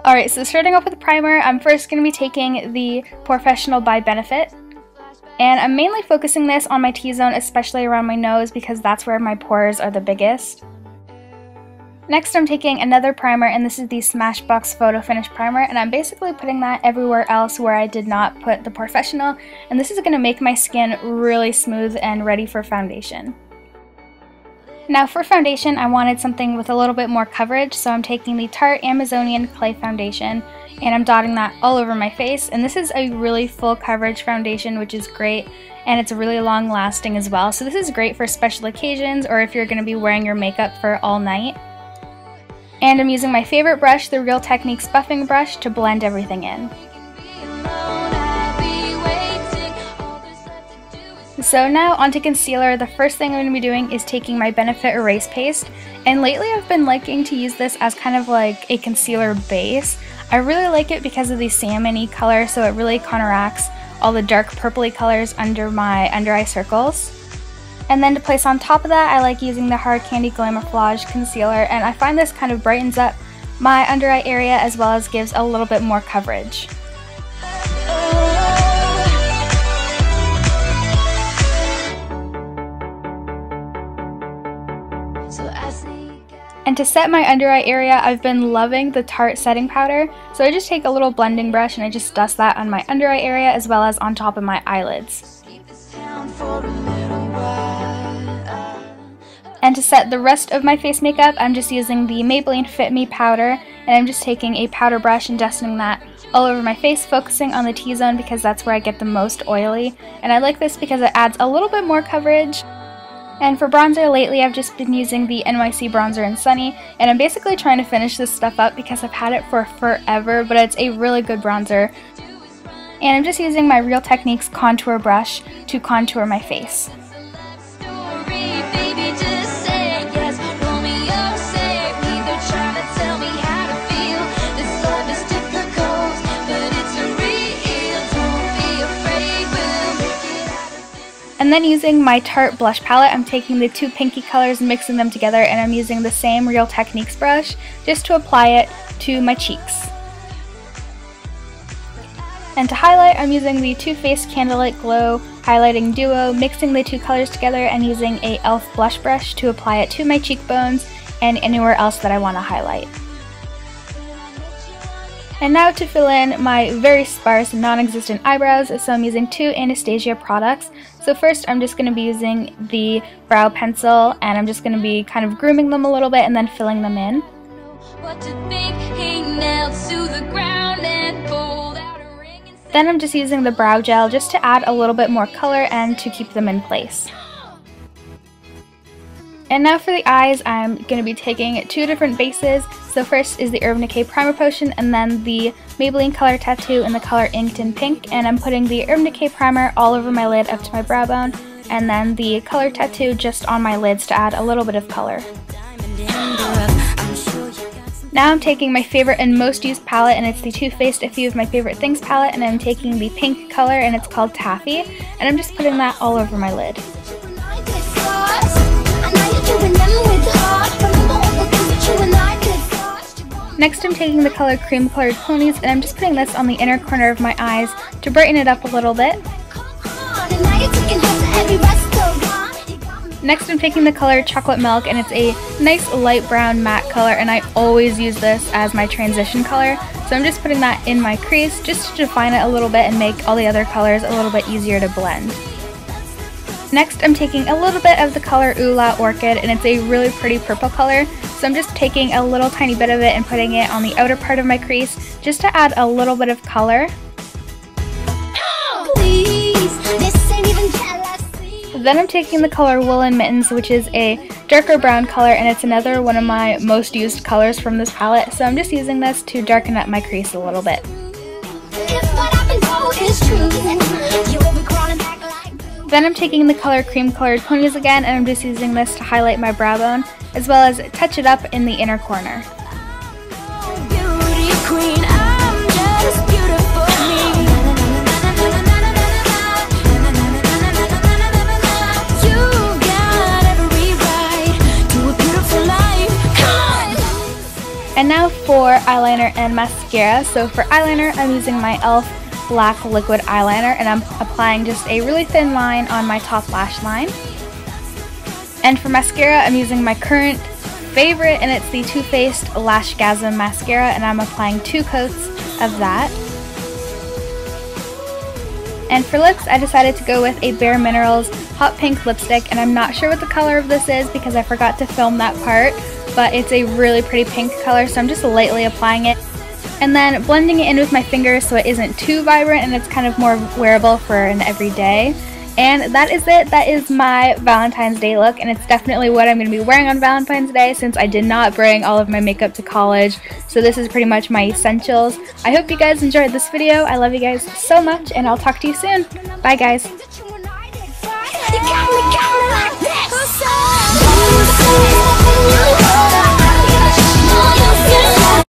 Alright, so starting off with the primer, I'm first going to be taking the Professional by Benefit. And I'm mainly focusing this on my T-zone, especially around my nose, because that's where my pores are the biggest. Next, I'm taking another primer, and this is the Smashbox Photo Finish Primer, and I'm basically putting that everywhere else where I did not put the Professional, and this is going to make my skin really smooth and ready for foundation. Now for foundation, I wanted something with a little bit more coverage, so I'm taking the Tarte Amazonian Clay Foundation, and I'm dotting that all over my face. And this is a really full coverage foundation, which is great, and it's really long lasting as well. So this is great for special occasions or if you're going to be wearing your makeup for all night. And I'm using my favorite brush, the Real Techniques buffing brush, to blend everything in. So now onto concealer. The first thing I'm going to be doing is taking my Benefit Erase Paste, and lately I've been liking to use this as kind of like a concealer base. I really like it because of the salmon-y color, so it really counteracts all the dark purpley colors under my under eye circles. And then to place on top of that, I like using the Hard Candy Glamouflage Concealer, and I find this kind of brightens up my under eye area as well as gives a little bit more coverage. And to set my under eye area, I've been loving the Tarte setting powder, so I just take a little blending brush and I just dust that on my under eye area as well as on top of my eyelids. And to set the rest of my face makeup, I'm just using the Maybelline Fit Me powder, and I'm just taking a powder brush and dusting that all over my face, focusing on the T-zone because that's where I get the most oily, and I like this because it adds a little bit more coverage. And for bronzer, lately I've just been using the NYC Bronzer in Sunny, and I'm basically trying to finish this stuff up because I've had it for forever, but it's a really good bronzer. And I'm just using my Real Techniques contour brush to contour my face. And then using my Tarte blush palette, I'm taking the two pinky colors and mixing them together, and I'm using the same Real Techniques brush just to apply it to my cheeks. And to highlight, I'm using the Too Faced Candlelight Glow Highlighting Duo, mixing the two colors together and using a e.l.f. blush brush to apply it to my cheekbones and anywhere else that I want to highlight. And now to fill in my very sparse, non-existent eyebrows, so I'm using two Anastasia products. So first I'm just going to be using the brow pencil, and I'm just going to be kind of grooming them a little bit and then filling them in. Then I'm just using the brow gel just to add a little bit more color and to keep them in place. And now for the eyes, I'm going to be taking two different bases. So first is the Urban Decay Primer Potion, and then the Maybelline Color Tattoo in the color Inked in Pink. And I'm putting the Urban Decay Primer all over my lid up to my brow bone, and then the Color Tattoo just on my lids to add a little bit of color. Now I'm taking my favorite and most used palette, and it's the Too Faced A Few of My Favorite Things palette, and I'm taking the pink color, and it's called Taffy, and I'm just putting that all over my lid. Next I'm taking the color Cream Colored Ponies, and I'm just putting this on the inner corner of my eyes to brighten it up a little bit. Next I'm taking the color Chocolate Milk, and it's a nice light brown matte color, and I always use this as my transition color. So I'm just putting that in my crease just to define it a little bit and make all the other colors a little bit easier to blend. Next I'm taking a little bit of the color Ooh La Orchid, and it's a really pretty purple color. So I'm just taking a little tiny bit of it and putting it on the outer part of my crease just to add a little bit of color. Then I'm taking the color Woolen Mittens, which is a darker brown color, and it's another one of my most used colors from this palette. So I'm just using this to darken up my crease a little bit. Then I'm taking the color Cream Colored Ponies again, and I'm just using this to highlight my brow bone, as well as touch it up in the inner corner. And now for eyeliner and mascara. So for eyeliner, I'm using my e.l.f. black liquid eyeliner, and I'm applying just a really thin line on my top lash line. And for mascara, I'm using my current favorite, and it's the Too Faced Lashgasm mascara, and I'm applying 2 coats of that. And for lips, I decided to go with a Bare Minerals Hot Pink lipstick, and I'm not sure what the color of this is because I forgot to film that part, but it's a really pretty pink color, so I'm just lightly applying it. And then blending it in with my fingers so it isn't too vibrant and it's kind of more wearable for an everyday. And that is it. That is my Valentine's Day look, and it's definitely what I'm going to be wearing on Valentine's Day since I did not bring all of my makeup to college. So this is pretty much my essentials. I hope you guys enjoyed this video. I love you guys so much, and I'll talk to you soon. Bye guys.